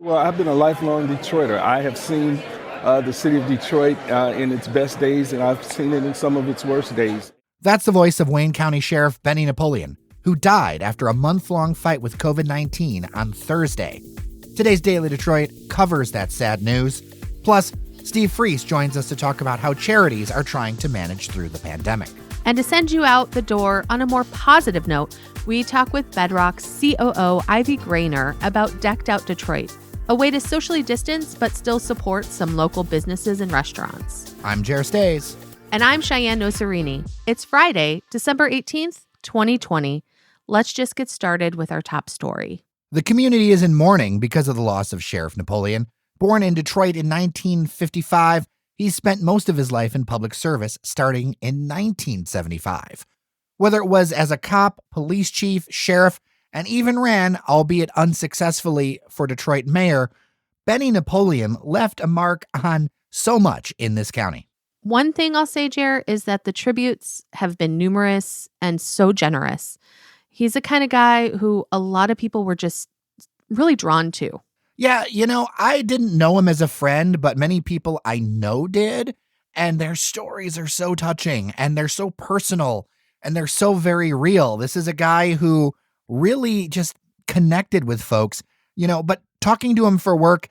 Well, I've been a lifelong Detroiter. I have seen the city of Detroit in its best days, and I've seen it in some of its worst days. That's the voice of Wayne County Sheriff Benny Napoleon, who died after a month-long fight with COVID-19 on Thursday. Today's Daily Detroit covers that sad news. Plus, Steve Freese joins us to talk about how charities are trying to manage through the pandemic. And to send you out the door on a more positive note, we talk with Bedrock's COO Ivy Grainer about Decked Out Detroit, a way to socially distance but still support some local businesses and restaurants. I'm Jer Stays. And I'm Cheyenne Nosarini. It's Friday, December 18th, 2020. Let's just get started with our top story. The community is in mourning because of the loss of Sheriff Napoleon. Born in Detroit in 1955, he spent most of his life in public service starting in 1975. Whether it was as a cop, police chief, sheriff, and even ran, albeit unsuccessfully, for Detroit mayor, Benny Napoleon left a mark on so much in this county. One thing I'll say, Jer, is that the tributes have been numerous and so generous. He's the kind of guy who a lot of people were just really drawn to. Yeah, I didn't know him as a friend, but many people I know did, and their stories are so touching, and they're so personal, and they're so very real. This is a guy who really just connected with folks, but talking to him for work,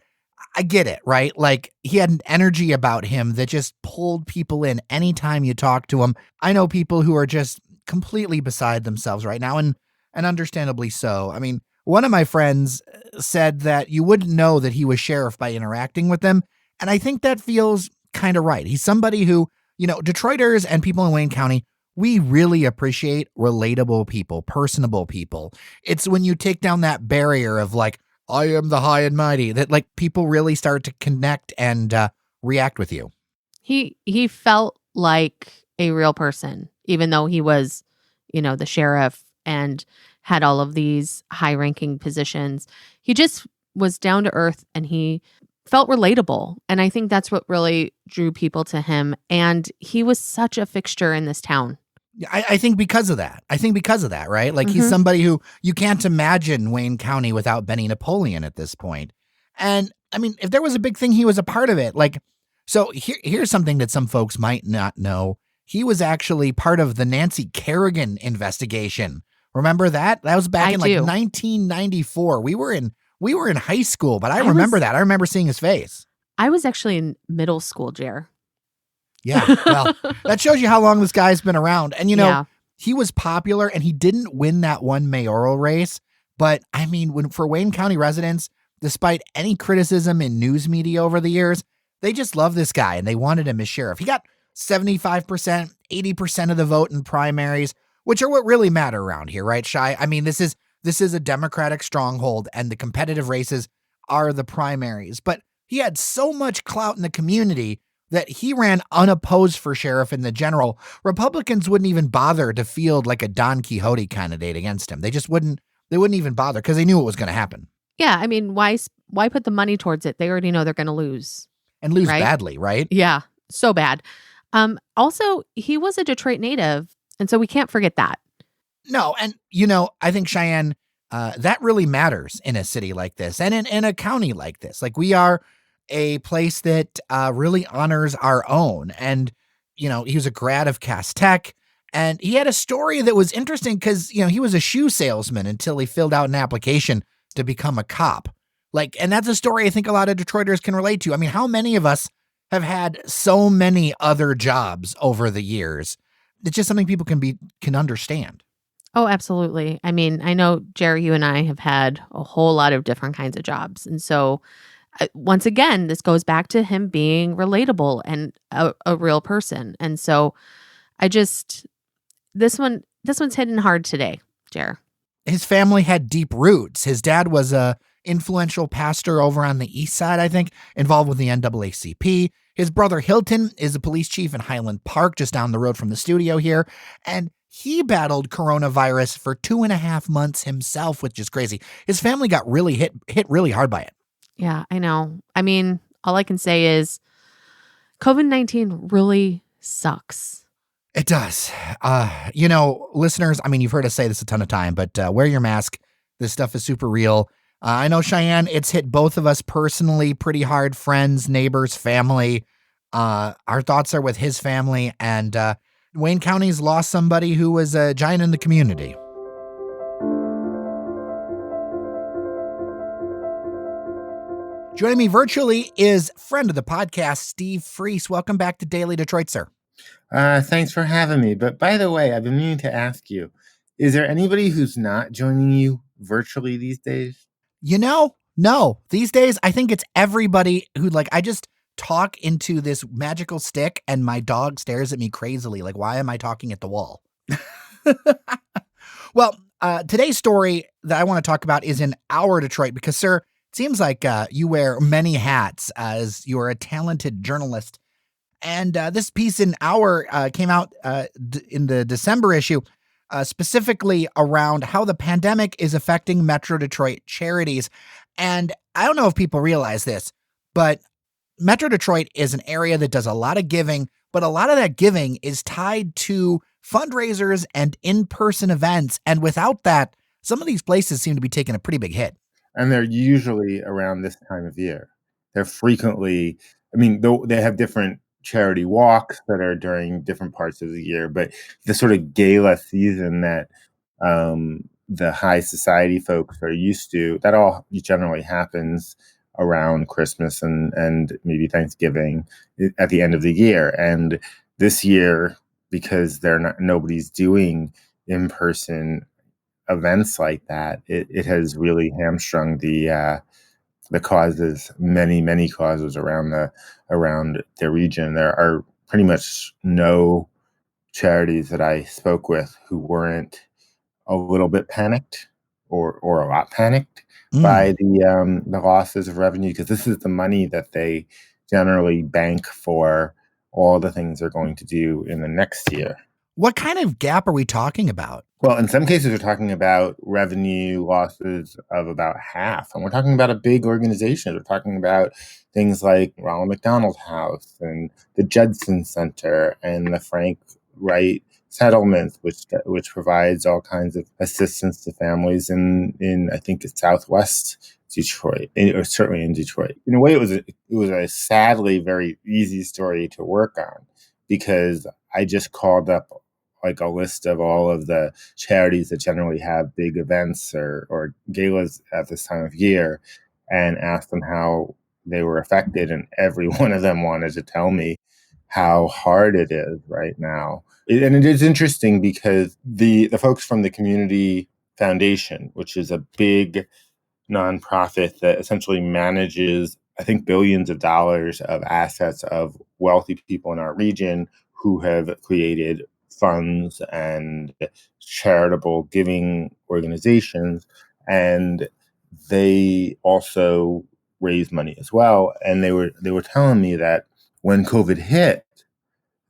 I get it, right? Like, he had an energy about him that just pulled people in anytime you talk to him. I know people who are just completely beside themselves right now, and understandably so. I mean, one of my friends said that you wouldn't know that he was sheriff by interacting with him, and I think that feels kind of right. He's somebody who, Detroiters and people in Wayne County, we really appreciate relatable people, personable people. It's when you take down that barrier of like, I am the high and mighty, that like people really start to connect and react with you. He felt like a real person, even though he was, the sheriff and had all of these high-ranking positions. He just was down to earth and he felt relatable. And I think that's what really drew people to him. And he was such a fixture in this town. I think because of that. Right? Like, he's somebody who you can't imagine Wayne County without Benny Napoleon at this point. And I mean, if there was a big thing, he was a part of it. Like, so here's something that some folks might not know. He was actually part of the Nancy Kerrigan investigation. Remember that? That was back in 1994. We were in high school, but I remember that. I remember seeing his face. I was actually in middle school, Jer. Yeah, well, that shows you how long this guy's been around. And, he was popular and he didn't win that one mayoral race. But I mean, for Wayne County residents, despite any criticism in news media over the years, they just love this guy and they wanted him as sheriff. He got 75%, 80% of the vote in primaries, which are what really matter around here, right, Shai? I mean, this is a Democratic stronghold and the competitive races are the primaries. But he had so much clout in the community that he ran unopposed for sheriff in the general. Republicans wouldn't even bother to field like a Don Quixote candidate against him. They wouldn't even bother because they knew what was going to happen. Yeah, I mean, why put the money towards it? They already know they're going to lose. And lose badly, right? Yeah, so bad. Also, he was a Detroit native, and so we can't forget that. No, and I think, Cheyenne, that really matters in a city like this and in a county like this. Like, we are a place that really honors our own. And, he was a grad of Cass Tech, and he had a story that was interesting because, he was a shoe salesman until he filled out an application to become a cop. Like, and that's a story I think a lot of Detroiters can relate to. I mean, how many of us have had so many other jobs over the years? It's just something people can understand. Oh, absolutely. I mean, I know, Jerry, you and I have had a whole lot of different kinds of jobs. And so once again, this goes back to him being relatable and a real person. And so this one's hitting hard today, Jer. His family had deep roots. His dad was a influential pastor over on the east side, I think, involved with the NAACP. His brother Hilton is a police chief in Highland Park, just down the road from the studio here. And he battled coronavirus for 2.5 months himself, which is crazy. His family got really hit really hard by it. Yeah, I know. I mean, all I can say is COVID-19 really sucks. It does. Listeners, I mean, you've heard us say this a ton of time, but wear your mask. This stuff is super real. I know, Cheyenne, it's hit both of us personally pretty hard, friends, neighbors, family. Our thoughts are with his family, and Wayne County's lost somebody who was a giant in the community. Joining me virtually is friend of the podcast, Steve Freese. Welcome back to Daily Detroit, sir. Thanks for having me. But by the way, I've been meaning to ask you, is there anybody who's not joining you virtually these days? No. These days, I think it's everybody who, I just talk into this magical stick and my dog stares at me crazily. Like, why am I talking at the wall? Well, today's story that I want to talk about is in our Detroit because, sir, it seems like you wear many hats as you are a talented journalist. And this piece in Our came out in the December issue, specifically around how the pandemic is affecting Metro Detroit charities. And I don't know if people realize this, but Metro Detroit is an area that does a lot of giving, but a lot of that giving is tied to fundraisers and in-person events. And without that, some of these places seem to be taking a pretty big hit. And they're usually around this time of year. They're frequently, they have different charity walks that are during different parts of the year, but the sort of gala season that the high society folks are used to, that all generally happens around Christmas and maybe Thanksgiving at the end of the year. And this year, because nobody's doing in-person events like that, it has really hamstrung the causes, many causes around the region. There are pretty much no charities that I spoke with who weren't a little bit panicked or a lot panicked by the losses of revenue, because this is the money that they generally bank for all the things they're going to do in the next year. What kind of gap are we talking about? Well, in some cases, we're talking about revenue losses of about half. And we're talking about a big organization. We're talking about things like Ronald McDonald House and the Judson Center and the Frank Wright Settlement, which provides all kinds of assistance to families in I think it's Southwest Detroit, or certainly in Detroit. In a way, it was a sadly very easy story to work on, because I just called up a list of all of the charities that generally have big events or galas at this time of year and asked them how they were affected. And every one of them wanted to tell me how hard it is right now. And it is interesting because the folks from the Community Foundation, which is a big nonprofit that essentially manages, I think, billions of dollars of assets of wealthy people in our region who have created funds and charitable giving organizations, and they also raise money as well. And they were telling me that when COVID hit,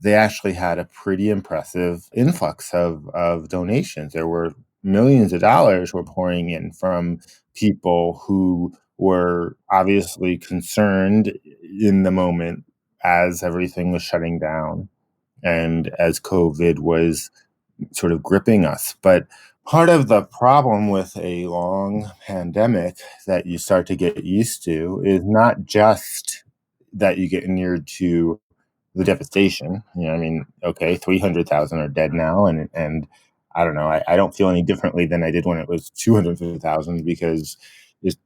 they actually had a pretty impressive influx of donations. There were millions of dollars were pouring in from people who were obviously concerned in the moment as everything was shutting down and as COVID was sort of gripping us. But part of the problem with a long pandemic that you start to get used to is not just that you get near to the devastation. Okay, 300,000 are dead now, and I don't know. I don't feel any differently than I did when it was 250,000, because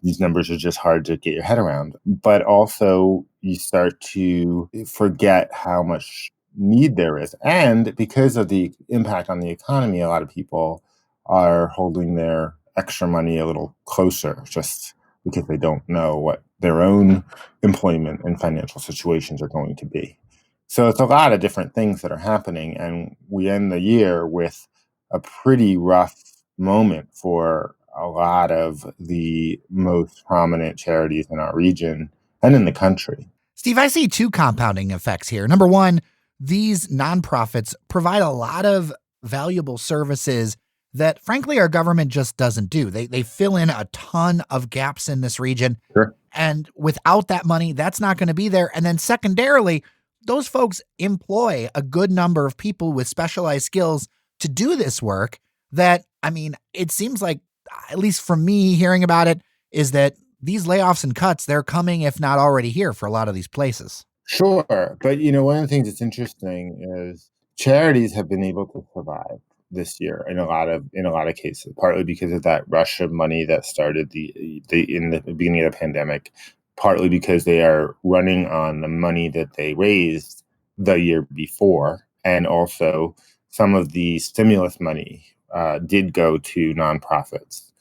these numbers are just hard to get your head around. But also, you start to forget how much need there is, and because of the impact on the economy, a lot of people are holding their extra money a little closer, just because they don't know what their own employment and financial situations are going to be. So it's a lot of different things that are happening, and we end the year with a pretty rough moment for a lot of the most prominent charities in our region and in the country. Steve, I see two compounding effects here. Number one, these nonprofits provide a lot of valuable services that, frankly, our government just doesn't do. They fill in a ton of gaps in this region. Sure. And without that money, that's not going to be there. And then secondarily, those folks employ a good number of people with specialized skills to do this work that, it seems like, at least from me hearing about it, is that these layoffs and cuts, they're coming, if not already here, for a lot of these places. Sure, but one of the things that's interesting is charities have been able to survive this year in a lot of cases, partly because of that rush of money that started the in the beginning of the pandemic, partly because they are running on the money that they raised the year before, and also some of the stimulus money did go to nonprofits.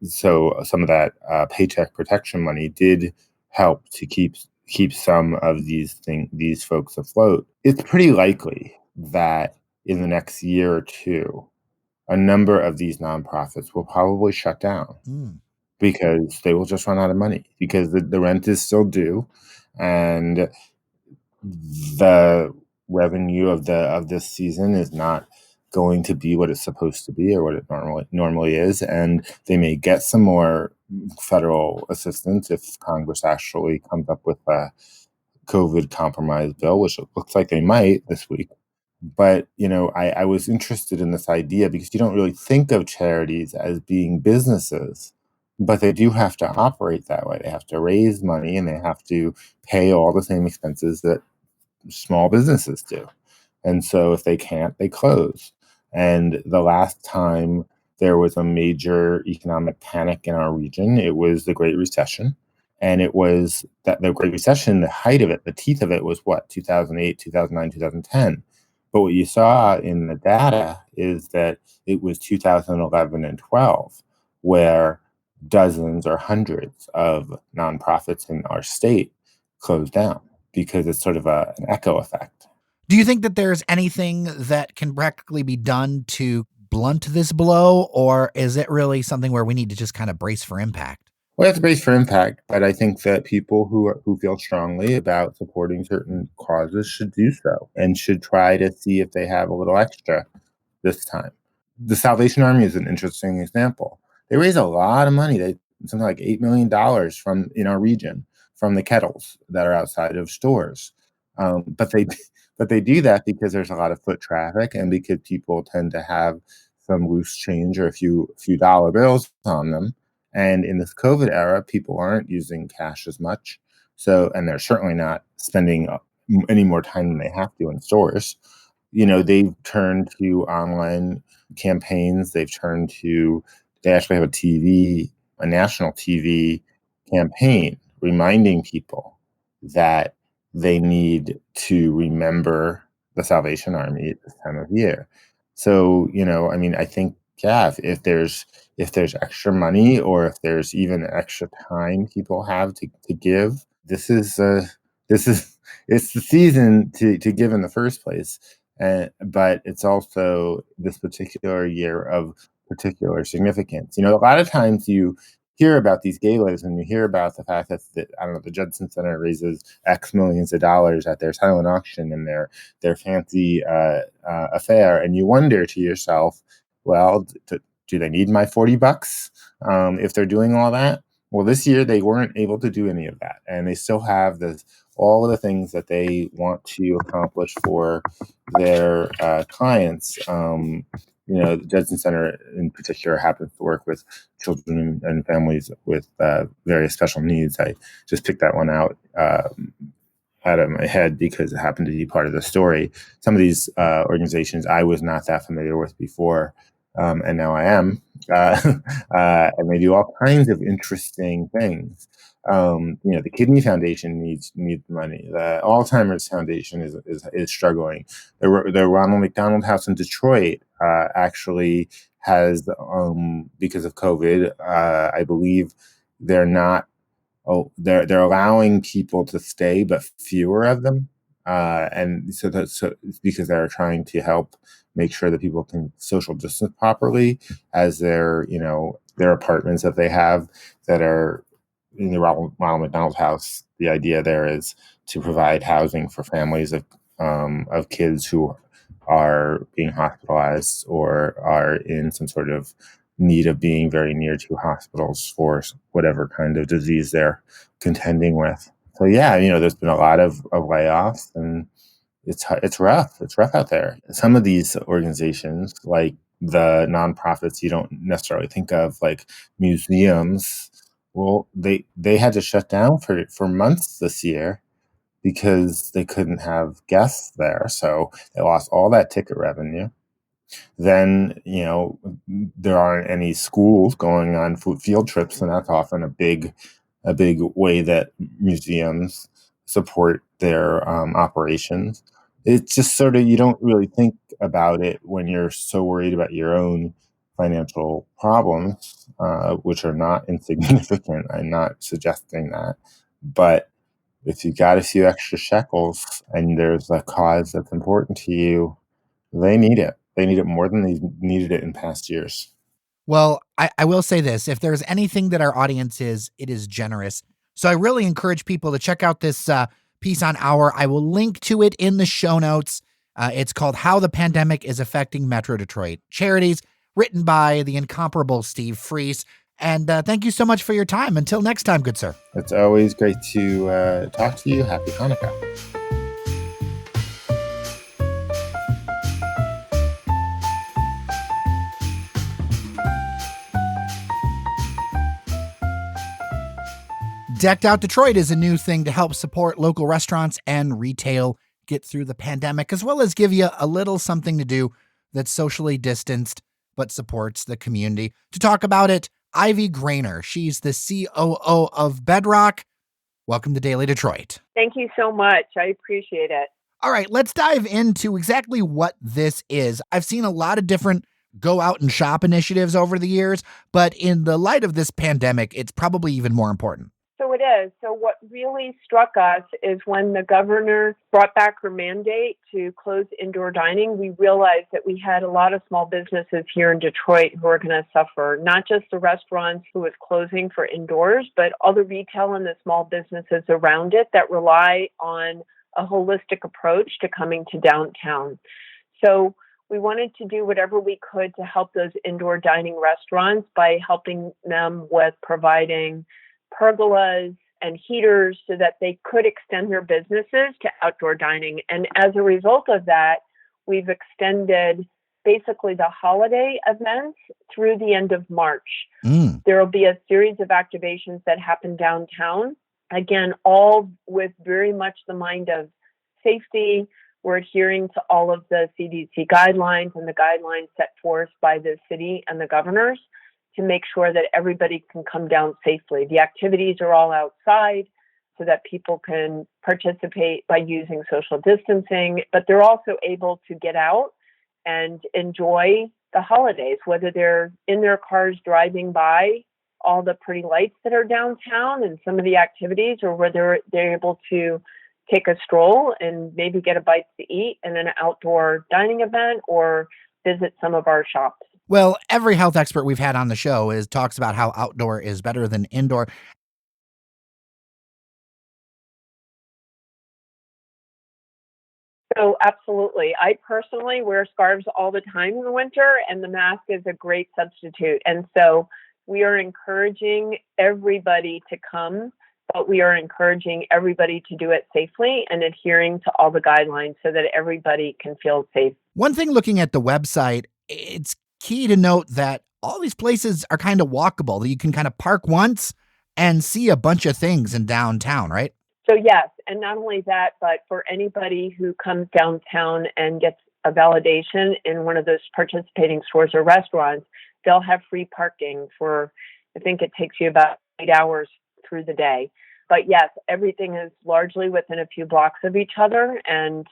So some of that paycheck protection money did help to keep some of these folks afloat. It's pretty likely that in the next year or two, a number of these nonprofits will probably shut down Mm. because they will just run out of money because the rent is still due, and the revenue of this season is not going to be what it's supposed to be or what it normally is, and they may get some more federal assistance if Congress actually comes up with a COVID compromise bill, which it looks like they might this week. But I was interested in this idea because you don't really think of charities as being businesses, but they do have to operate that way. They have to raise money and they have to pay all the same expenses that small businesses do. And so if they can't, they close. And the last time there was a major economic panic in our region, it was the Great Recession. And it was that the Great Recession, the height of it, the teeth of it was what, 2008, 2009, 2010. But what you saw in the data is that it was 2011 and 12, where dozens or hundreds of nonprofits in our state closed down because it's sort of an echo effect. Do you think that there's anything that can practically be done to blunt this blow, or is it really something where we need to just kind of brace for impact? We have to brace for impact, but I think that people who feel strongly about supporting certain causes should do so and should try to see if they have a little extra this time. The Salvation Army is an interesting example. They raise a lot of money. Something like $8 million from in our region from the kettles that are outside of stores. But they do that because there's a lot of foot traffic and because people tend to have some loose change or a few dollar bills on them. And in this COVID era, people aren't using cash as much. So, and they're certainly not spending any more time than they have to in stores. They've turned to online campaigns. They actually have a national TV campaign reminding people that they need to remember the Salvation Army at this time of year. So, I think, yeah, if there's extra money or if there's even extra time people have to give, this is it's the season to give in the first place. But it's also this particular year of particular significance. A lot of times you hear about these galas and you hear about the fact that I don't know, the Judson Center raises X millions of dollars at their silent auction and their fancy affair, and you wonder to yourself, well, do they need my $40 if they're doing all that? Well, this year they weren't able to do any of that, and they still have all of the things that they want to accomplish for their clients. The Judson Center in particular happens to work with children and families with various special needs. I just picked that one out out of my head because it happened to be part of the story. Some of these organizations I was not that familiar with before, and now I am. And they do all kinds of interesting things. The Kidney Foundation needs money. The Alzheimer's Foundation is struggling. The Ronald McDonald House in Detroit actually has, because of COVID, I believe they're not. Oh, they're allowing people to stay, but fewer of them, and so it's because they're trying to help make sure that people can social distance properly as their apartments that they have that are in the Ronald McDonald House. The idea there is to provide housing for families of kids who are being hospitalized or are in some sort of need of being very near to hospitals for whatever kind of disease they're contending with. So yeah, there's been a lot of layoffs, and it's rough. It's rough out there. Some of these organizations, like the nonprofits you don't necessarily think of, like museums, Well, they had to shut down for months this year because they couldn't have guests there. So they lost all that ticket revenue. Then, there aren't any schools going on field trips, and that's often a big way that museums support their operations. It's just sort of, you don't really think about it when you're so worried about your own financial problems, which are not insignificant. I'm not suggesting that. But if you got a few extra shekels and there's a cause that's important to you, they need it. They need it more than they needed it in past years. Well, I will say this. If there's anything that our audience is, it is generous. So I really encourage people to check out this piece on Our. I will link to it in the show notes. It's called How the Pandemic is Affecting Metro Detroit Charities, written by the incomparable Steve Freese. And thank you so much for your time. Until next time, good sir. It's always great to talk to you. Happy Hanukkah. Decked Out Detroit is a new thing to help support local restaurants and retail get through the pandemic, as well as give you a little something to do that's socially distanced but supports the community. To talk about it, Ivy Grainer. She's the COO of Bedrock. Welcome to Daily Detroit. Thank you so much. I appreciate it. All right, let's dive into exactly what this is. I've seen a lot of different go out and shop initiatives over the years, but in the light of this pandemic, it's probably even more important. So it is. So what really struck us is when the governor brought back her mandate to close indoor dining, we realized that we had a lot of small businesses here in Detroit who are going to suffer, not just the restaurants who was closing for indoors, but all the retail and the small businesses around it that rely on a holistic approach to coming to downtown. So we wanted to do whatever we could to help those indoor dining restaurants by helping them with providing pergolas and heaters so that they could extend their businesses to outdoor dining. And as a result of that, we've extended basically the holiday events through the end of March. There will be a series of activations that happen downtown. Again, all with very much the mind of safety. We're adhering to all of the CDC guidelines and the guidelines set forth by the city and the governors to make sure that everybody can come down safely. The activities are all outside so that people can participate by using social distancing, but they're also able to get out and enjoy the holidays, whether they're in their cars driving by all the pretty lights that are downtown and some of the activities, or whether they're able to take a stroll and maybe get a bite to eat in an outdoor dining event or visit some of our shops. Well, every health expert we've had on the show talks about how outdoor is better than indoor. So absolutely. I personally wear scarves all the time in the winter, and the mask is a great substitute. And so we are encouraging everybody to come, but we are encouraging everybody to do it safely and adhering to all the guidelines so that everybody can feel safe. One thing looking at the website, it's key to note that all these places are kind of walkable. You can kind of park once and see a bunch of things in downtown, right? So yes, and not only that, but for anybody who comes downtown and gets a validation in one of those participating stores or restaurants, they'll have free parking for, I think it takes you about 8 hours through the day. But yes, everything is largely within a few blocks of each other, and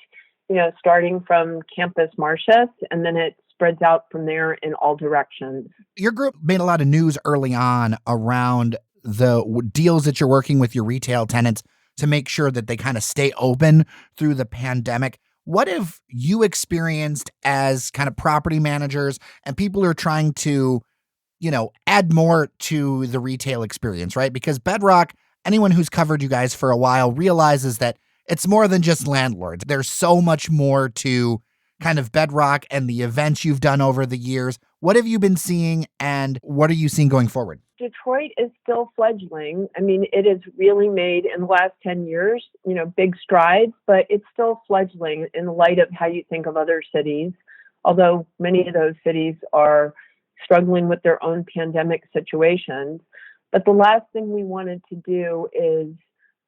starting from Campus Marcius, and then it spreads out from there in all directions. Your group made a lot of news early on around the deals that you're working with your retail tenants to make sure that they kind of stay open through the pandemic. What have you experienced as kind of property managers and people who are trying to, add more to the retail experience, right? Because Bedrock, anyone who's covered you guys for a while realizes that it's more than just landlords. There's so much more to kind of Bedrock and the events you've done over the years. What have you been seeing and what are you seeing going forward? Detroit is still fledgling. I mean, it has really made in the last 10 years, big strides, but it's still fledgling in light of how you think of other cities. Although many of those cities are struggling with their own pandemic situations, But the last thing we wanted to do is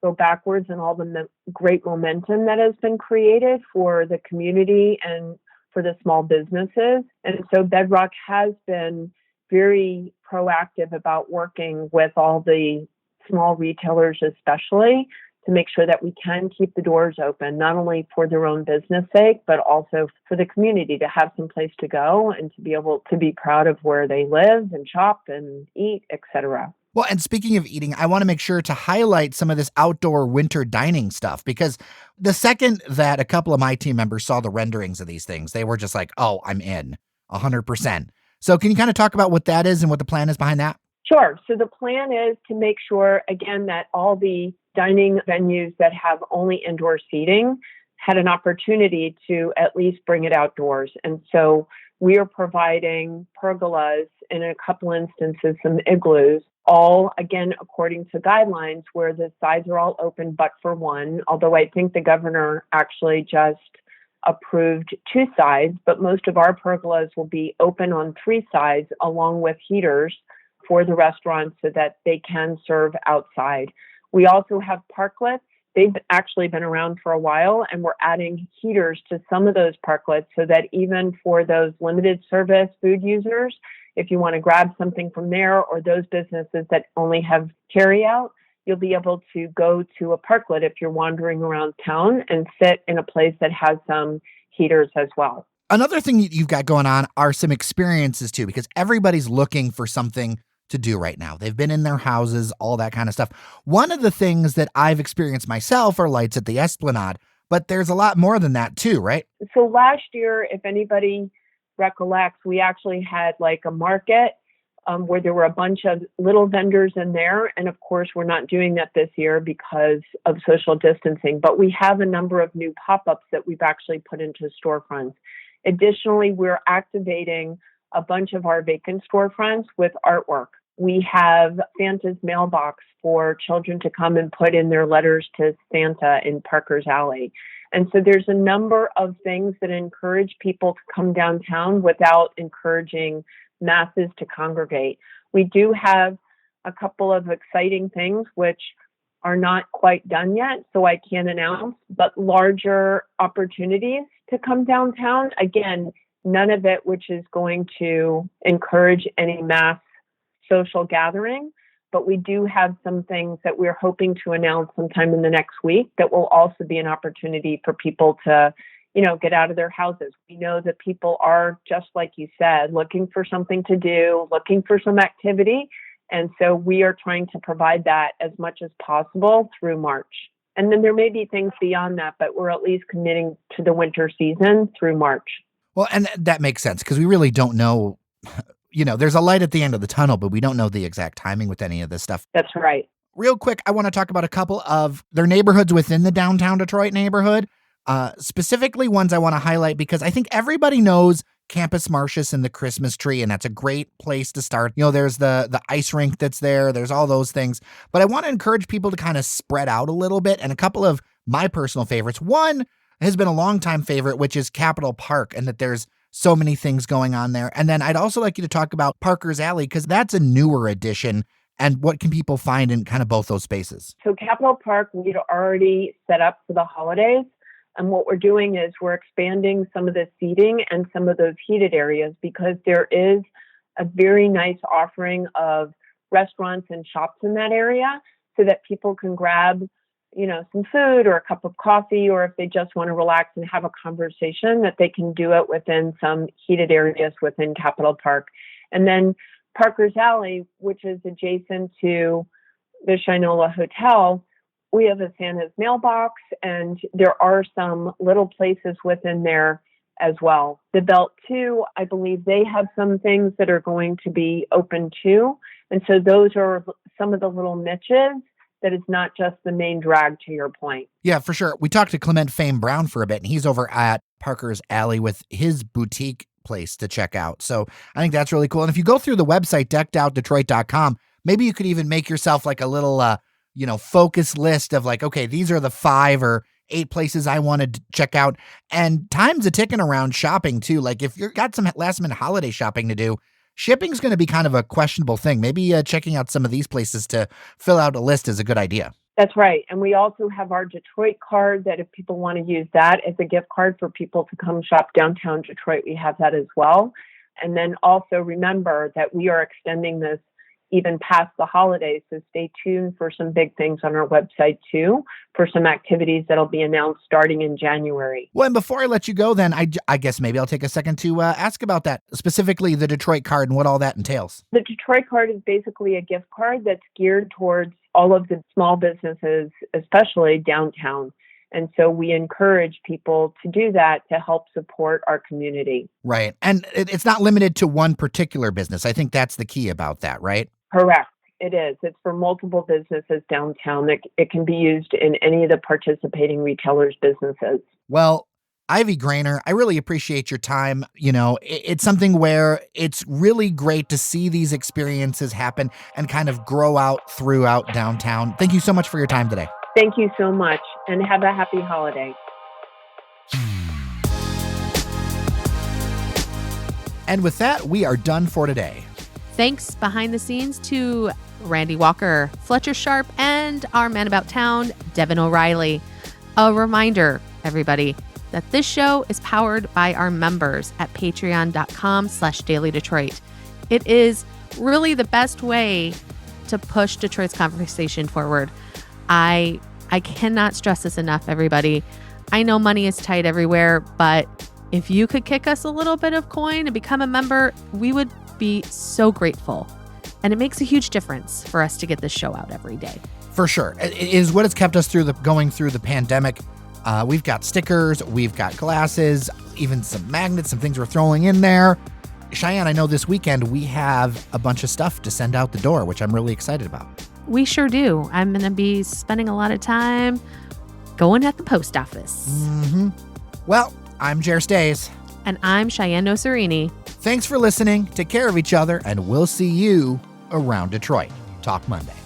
go backwards in all the great momentum that has been created for the community and for the small businesses. And so Bedrock has been very proactive about working with all the small retailers, especially, to make sure that we can keep the doors open, not only for their own business sake, but also for the community to have some place to go and to be able to be proud of where they live and shop and eat, etc. Well, and speaking of eating, I want to make sure to highlight some of this outdoor winter dining stuff, because the second that a couple of my team members saw the renderings of these things, they were just like, oh, I'm in 100%. So can you kind of talk about what that is and what the plan is behind that? Sure. So the plan is to make sure, again, that all the dining venues that have only indoor seating had an opportunity to at least bring it outdoors. And so we are providing pergolas, in a couple instances, some igloos, all, again, according to guidelines where the sides are all open but for one, although I think the governor actually just approved 2 sides, but most of our pergolas will be open on 3 sides along with heaters for the restaurants so that they can serve outside. We also have parklets. They've actually been around for a while, and we're adding heaters to some of those parklets so that even for those limited service food users, if you want to grab something from there, or those businesses that only have carry out, you'll be able to go to a parklet if you're wandering around town and sit in a place that has some heaters as well. Another thing you've got going on are some experiences too, because everybody's looking for something to do right now. They've been in their houses, all that kind of stuff. One of the things that I've experienced myself are lights at the Esplanade, but there's a lot more than that too, right? So last year, if anybody recollects, we actually had like a market where there were a bunch of little vendors in there. And of course, we're not doing that this year because of social distancing, but we have a number of new pop-ups that we've actually put into storefronts. Additionally, we're activating a bunch of our vacant storefronts with artwork. We have Santa's mailbox for children to come and put in their letters to Santa in Parker's Alley. And so there's a number of things that encourage people to come downtown without encouraging masses to congregate. We do have a couple of exciting things which are not quite done yet, so I can't announce, but larger opportunities to come downtown. Again, none of it which is going to encourage any mass social gathering, but we do have some things that we're hoping to announce sometime in the next week that will also be an opportunity for people to, get out of their houses. We know that people are, just like you said, looking for something to do, looking for some activity. And so we are trying to provide that as much as possible through March. And then there may be things beyond that, but we're at least committing to the winter season through March. Well, and that makes sense because we really don't know, there's a light at the end of the tunnel, but we don't know the exact timing with any of this stuff. That's right. Real quick, I want to talk about a couple of their neighborhoods within the downtown Detroit neighborhood, specifically ones I want to highlight because I think everybody knows Campus Martius and the Christmas tree, and that's a great place to start. There's the ice rink that's there. There's all those things. But I want to encourage people to kind of spread out a little bit, and a couple of my personal favorites. One has been a longtime favorite, which is Capitol Park, and that there's so many things going on there. And then I'd also like you to talk about Parker's Alley, because that's a newer addition. And what can people find in kind of both those spaces? So Capitol Park, we'd already set up for the holidays. And what we're doing is we're expanding some of the seating and some of those heated areas because there is a very nice offering of restaurants and shops in that area so that people can grab some food or a cup of coffee, or if they just want to relax and have a conversation, that they can do it within some heated areas within Capitol Park. And then Parker's Alley, which is adjacent to the Shinola Hotel, we have a Santa's mailbox, and there are some little places within there as well. The Belt 2, I believe they have some things that are going to be open too. And so those are some of the little niches that is not just the main drag, to your point. Yeah, for sure. We talked to Clement Fame Brown for a bit, and he's over at Parker's Alley with his boutique place to check out. So I think that's really cool. And if you go through the website, deckedoutdetroit.com, maybe you could even make yourself like a little, focus list of like, okay, these are the 5 or 8 places I want to check out. And time's a ticking around shopping too. Like if you've got some last minute holiday shopping to do, shipping's going to be kind of a questionable thing. Maybe checking out some of these places to fill out a list is a good idea. That's right. And we also have our Detroit card that if people want to use that as a gift card for people to come shop downtown Detroit, we have that as well. And then also remember that we are extending this even past the holidays. So stay tuned for some big things on our website too, for some activities that'll be announced starting in January. Well, and before I let you go, then I guess maybe I'll take a second to ask about that, specifically the Detroit card and what all that entails. The Detroit card is basically a gift card that's geared towards all of the small businesses, especially downtown. And so we encourage people to do that to help support our community. Right. And it's not limited to one particular business. I think that's the key about that, right? Correct. It is. It's for multiple businesses downtown. It can be used in any of the participating retailers' businesses. Well, Ivy Grainer, I really appreciate your time. You know, it's something where it's really great to see these experiences happen and kind of grow out throughout downtown. Thank you so much for your time today. Thank you so much, and have a happy holiday. And with that, we are done for today. Thanks behind the scenes to Randy Walker, Fletcher Sharp, and our man about town, Devin O'Reilly. A reminder, everybody, that this show is powered by our members at patreon.com/dailydetroit. It is really the best way to push Detroit's conversation forward. I cannot stress this enough, everybody. I know money is tight everywhere, but if you could kick us a little bit of coin and become a member, we would be so grateful. And it makes a huge difference for us to get this show out every day. For sure. It is what has kept us going through the pandemic. We've got stickers, we've got glasses, even some magnets, some things we're throwing in there. Cheyenne, I know this weekend we have a bunch of stuff to send out the door, which I'm really excited about. We sure do. I'm going to be spending a lot of time going at the post office. Mm-hmm. Well, I'm Jer Stays. And I'm Cheyenne Noserini. Thanks for listening. Take care of each other, and we'll see you around Detroit. Talk Monday.